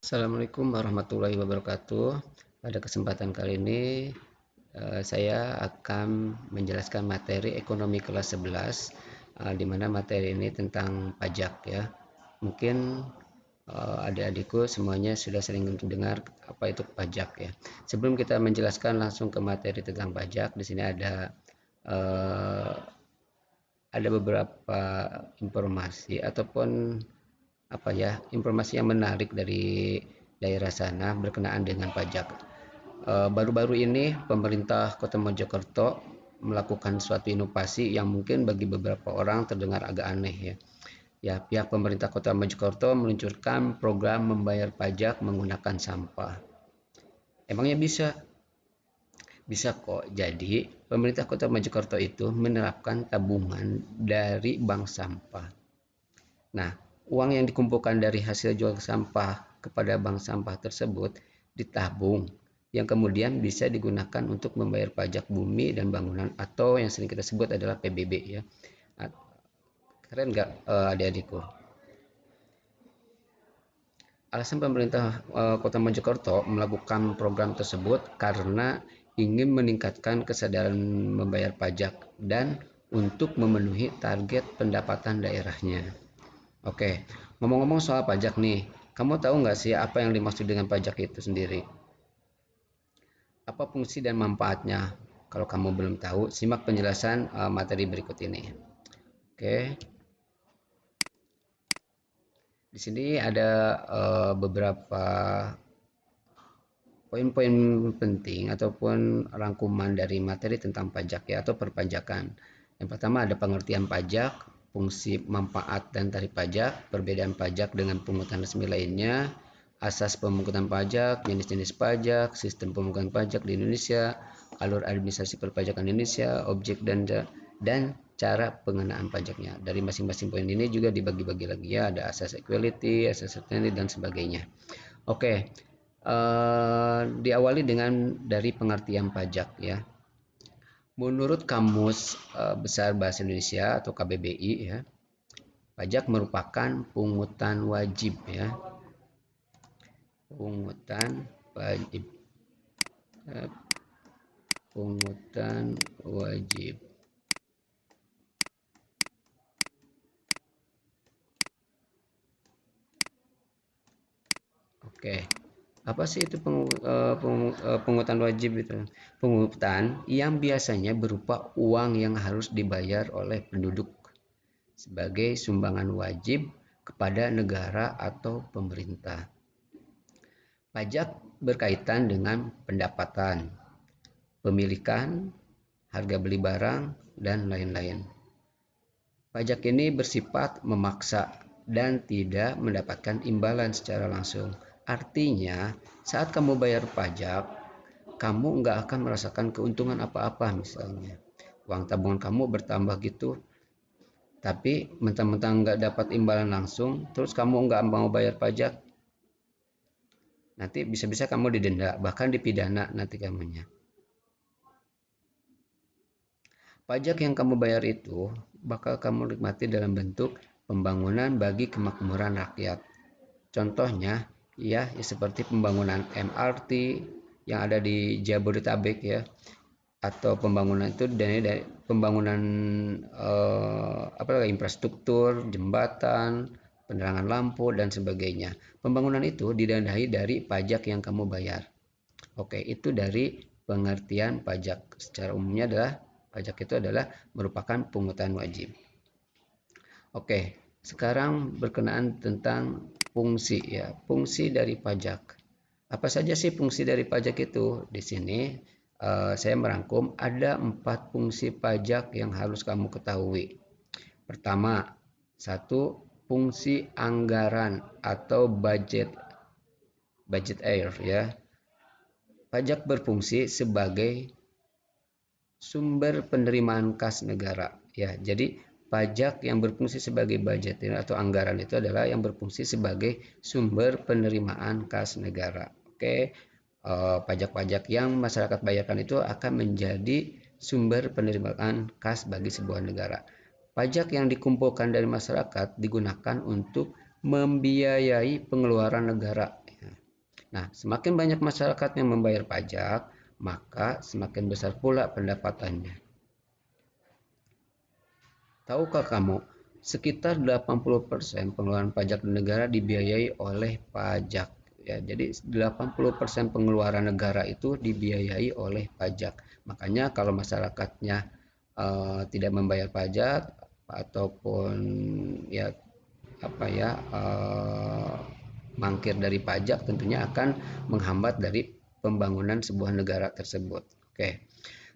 Assalamualaikum warahmatullahi wabarakatuh. Pada kesempatan kali ini saya akan menjelaskan materi ekonomi kelas 11, di mana materi ini tentang pajak ya. Mungkin adik-adikku semuanya sudah sering mendengar apa itu pajak ya. Sebelum kita menjelaskan langsung ke materi tentang pajak, di sini eh, ada beberapa informasi ataupun informasi yang menarik dari daerah sana berkenaan dengan pajak. Baru-baru ini pemerintah Kota Mojokerto melakukan suatu inovasi yang mungkin bagi beberapa orang terdengar agak aneh ya. Ya, pihak pemerintah Kota Mojokerto meluncurkan program membayar pajak menggunakan sampah. Emangnya bisa? Bisa kok. Jadi, pemerintah Kota Mojokerto itu menerapkan tabungan dari bank sampah. Nah, uang yang dikumpulkan dari hasil jual sampah kepada bank sampah tersebut ditabung, yang kemudian bisa digunakan untuk membayar pajak bumi dan bangunan atau yang sering kita sebut adalah PBB ya. Keren nggak adik-adikku? Alasan pemerintah Kota Mojokerto melakukan program tersebut karena ingin meningkatkan kesadaran membayar pajak dan untuk memenuhi target pendapatan daerahnya. Oke, ngomong-ngomong soal pajak nih, kamu tahu nggak sih apa yang dimaksud dengan pajak itu sendiri? Apa fungsi dan manfaatnya? Kalau kamu belum tahu, simak penjelasan materi berikut ini. Oke, di sini ada beberapa poin-poin penting ataupun rangkuman dari materi tentang pajak ya atau perpajakan. Yang pertama ada pengertian pajak, fungsi, manfaat dan tarif pajak, perbedaan pajak dengan pungutan resmi lainnya, asas pemungutan pajak, jenis-jenis pajak, sistem pemungutan pajak di Indonesia, alur administrasi perpajakan Indonesia, objek dan cara pengenaan pajaknya. Dari masing-masing poin ini juga dibagi-bagi lagi ya, ada asas equality, asas certainty dan sebagainya. Oke, diawali dengan dari pengertian pajak ya. Menurut Kamus Besar Bahasa Indonesia atau KBBI ya, pajak merupakan pungutan wajib ya. Pungutan wajib. Pungutan wajib. Oke. Apa sih itu pungutan wajib itu? Pungutan yang biasanya berupa uang yang harus dibayar oleh penduduk sebagai sumbangan wajib kepada negara atau pemerintah. Pajak berkaitan dengan pendapatan, pemilikan, harga beli barang, dan lain-lain. Pajak ini bersifat memaksa dan tidak mendapatkan imbalan secara langsung. Artinya, saat kamu bayar pajak, kamu nggak akan merasakan keuntungan apa-apa misalnya. Uang tabungan kamu bertambah gitu, tapi mentang-mentang nggak dapat imbalan langsung, terus kamu nggak mau bayar pajak, nanti bisa-bisa kamu didenda, bahkan dipidana nanti kamunya. Pajak yang kamu bayar itu bakal kamu nikmati dalam bentuk pembangunan bagi kemakmuran rakyat. Contohnya ya seperti pembangunan MRT yang ada di Jabodetabek ya, atau pembangunan itu dari pembangunan infrastruktur, jembatan, penerangan lampu dan sebagainya. Pembangunan itu didanai dari pajak yang kamu bayar. Oke, itu dari pengertian pajak. Secara umumnya adalah pajak itu adalah merupakan pungutan wajib. Oke, sekarang berkenaan tentang fungsi ya, fungsi dari pajak. Apa saja sih fungsi dari pajak itu? Di sini saya merangkum ada 4 fungsi pajak yang harus kamu ketahui. Pertama, satu, fungsi anggaran atau budget air ya. Pajak berfungsi sebagai sumber penerimaan kas negara ya. Jadi pajak yang berfungsi sebagai budget atau anggaran itu adalah yang berfungsi sebagai sumber penerimaan kas negara. Oke, pajak-pajak yang masyarakat bayarkan itu akan menjadi sumber penerimaan kas bagi sebuah negara. Pajak yang dikumpulkan dari masyarakat digunakan untuk membiayai pengeluaran negara. Nah, semakin banyak masyarakat yang membayar pajak, maka semakin besar pula pendapatannya. Tahukah kamu, sekitar 80% pengeluaran pajak negara dibiayai oleh pajak. Ya, jadi 80% pengeluaran negara itu dibiayai oleh pajak. Makanya kalau masyarakatnya tidak membayar pajak ataupun ya apa ya mangkir dari pajak, tentunya akan menghambat dari pembangunan sebuah negara tersebut. Oke.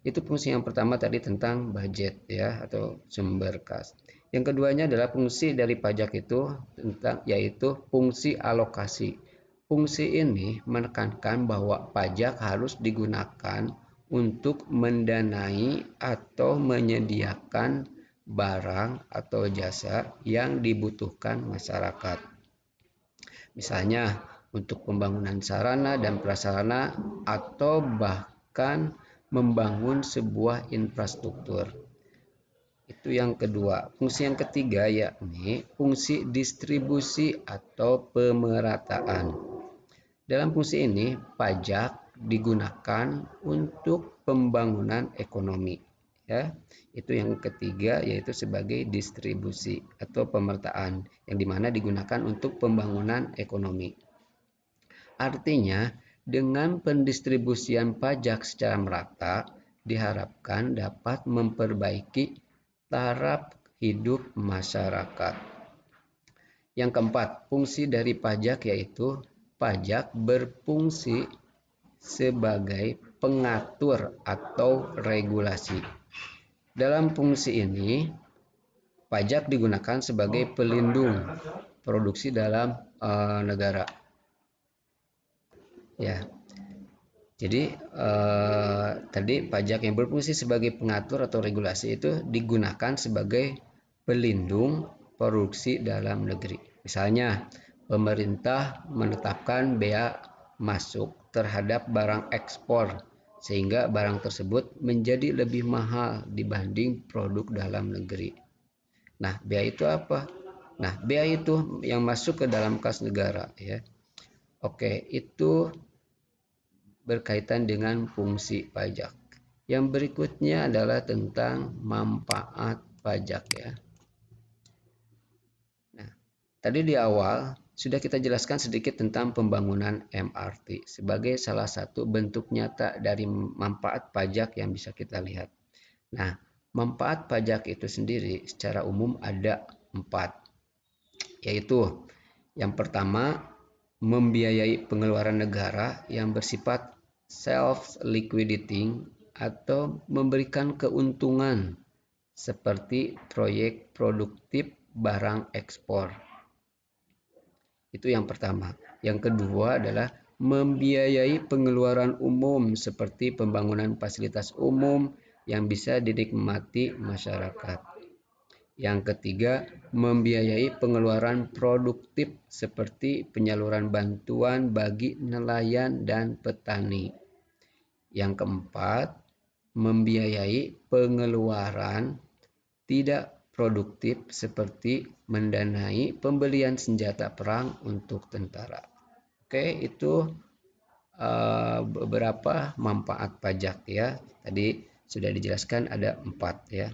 Itu fungsi yang pertama tadi tentang budget ya atau sumber kas. Yang keduanya adalah fungsi dari pajak itu tentang yaitu fungsi alokasi. Fungsi ini menekankan bahwa pajak harus digunakan untuk mendanai atau menyediakan barang atau jasa yang dibutuhkan masyarakat. Misalnya untuk pembangunan sarana dan prasarana atau bahkan membangun sebuah infrastruktur. Itu yang kedua. Fungsi yang ketiga yakni fungsi distribusi atau pemerataan. Dalam fungsi ini, pajak digunakan untuk pembangunan ekonomi. Ya, itu yang ketiga yaitu sebagai distribusi atau pemerataan yang dimana digunakan untuk pembangunan ekonomi. Artinya, dengan pendistribusian pajak secara merata, diharapkan dapat memperbaiki taraf hidup masyarakat. Yang keempat, fungsi dari pajak yaitu pajak berfungsi sebagai pengatur atau regulasi. Dalam fungsi ini, pajak digunakan sebagai pelindung produksi dalam negara. Ya, jadi tadi pajak yang berfungsi sebagai pengatur atau regulasi itu digunakan sebagai pelindung produksi dalam negeri. Misalnya, pemerintah menetapkan bea masuk terhadap barang ekspor sehingga barang tersebut menjadi lebih mahal dibanding produk dalam negeri. Nah, bea itu apa? Nah, bea itu yang masuk ke dalam kas negara ya. Oke, itu berkaitan dengan fungsi pajak. Yang berikutnya adalah tentang manfaat pajak ya. Nah, tadi di awal sudah kita jelaskan sedikit tentang pembangunan MRT sebagai salah satu bentuk nyata dari manfaat pajak yang bisa kita lihat. Nah, manfaat pajak itu sendiri secara umum ada 4, yaitu yang pertama, membiayai pengeluaran negara yang bersifat self-liquidating atau memberikan keuntungan seperti proyek produktif barang ekspor. Itu yang pertama. Yang kedua adalah membiayai pengeluaran umum seperti pembangunan fasilitas umum yang bisa dinikmati masyarakat. Yang ketiga, membiayai pengeluaran produktif seperti penyaluran bantuan bagi nelayan dan petani. Yang keempat, membiayai pengeluaran tidak produktif seperti mendanai pembelian senjata perang untuk tentara. Oke, itu beberapa manfaat pajak ya. Tadi sudah dijelaskan ada 4 ya.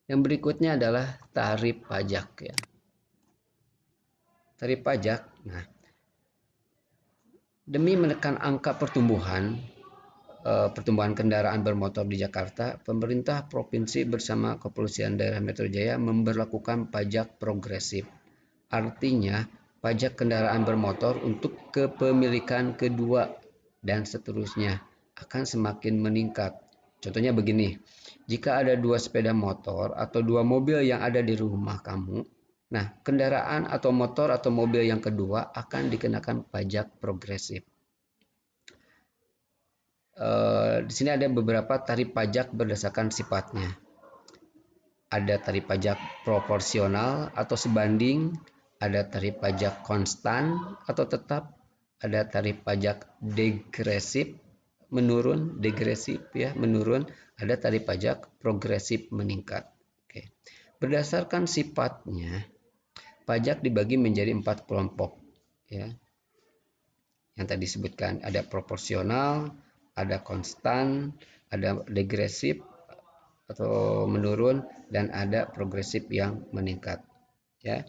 Yang berikutnya adalah tarif pajak ya. Tarif pajak. Nah, demi menekan angka pertumbuhan kendaraan bermotor di Jakarta, pemerintah provinsi bersama Kepolisian Daerah Metro Jaya memberlakukan pajak progresif. Artinya, pajak kendaraan bermotor untuk kepemilikan kedua dan seterusnya akan semakin meningkat. Contohnya begini, jika ada 2 sepeda motor atau 2 mobil yang ada di rumah kamu, nah kendaraan atau motor atau mobil yang kedua akan dikenakan pajak progresif. Di sini ada beberapa tarif pajak berdasarkan sifatnya. Ada tarif pajak proporsional atau sebanding, ada tarif pajak konstan atau tetap, ada tarif pajak degresif menurun, ada tarif pajak progresif meningkat. Oke. Berdasarkan sifatnya, pajak dibagi menjadi 4 kelompok ya. yang tadi disebutkan, ada proporsional, ada konstan, ada degresif atau menurun, dan ada progresif yang meningkat. Ya.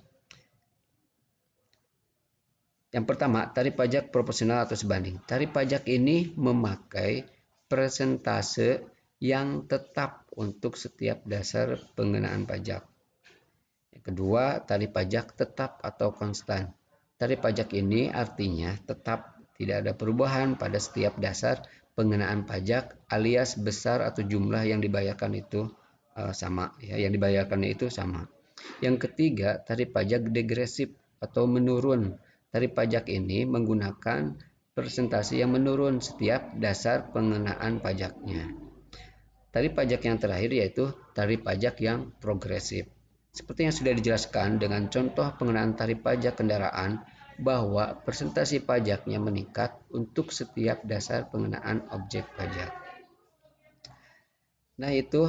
Yang pertama, tarif pajak proporsional atau sebanding. Tarif pajak ini memakai persentase yang tetap untuk setiap dasar pengenaan pajak. Yang kedua, tarif pajak tetap atau konstan. Tarif pajak ini artinya tetap, tidak ada perubahan pada setiap dasar pengenaan pajak alias besar atau jumlah yang dibayarkan itu sama, ya, yang dibayarkannya itu sama. Yang ketiga, tarif pajak degresif atau menurun. Tarif pajak ini menggunakan persentase yang menurun setiap dasar pengenaan pajaknya. Tarif pajak yang terakhir yaitu tarif pajak yang progresif. Seperti yang sudah dijelaskan dengan contoh pengenaan tarif pajak kendaraan, bahwa persentase pajaknya meningkat untuk setiap dasar pengenaan objek pajak. Nah itu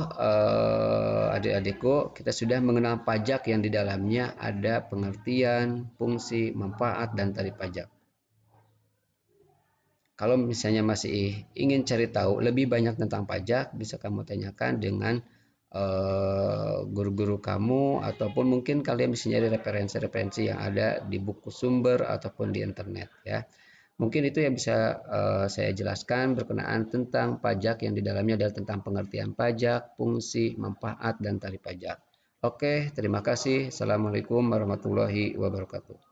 adik-adikku, kita sudah mengenal pajak yang di dalamnya ada pengertian, fungsi, manfaat, dan tarif pajak. Kalau misalnya masih ingin cari tahu lebih banyak tentang pajak, bisa kamu tanyakan dengan guru-guru kamu, ataupun mungkin kalian bisa nyari referensi-referensi yang ada di buku sumber ataupun di internet, ya. Mungkin itu yang bisa saya jelaskan berkenaan tentang pajak yang di dalamnya adalah tentang pengertian pajak, fungsi, manfaat, dan tarif pajak. Oke, terima kasih. Assalamualaikum warahmatullahi wabarakatuh.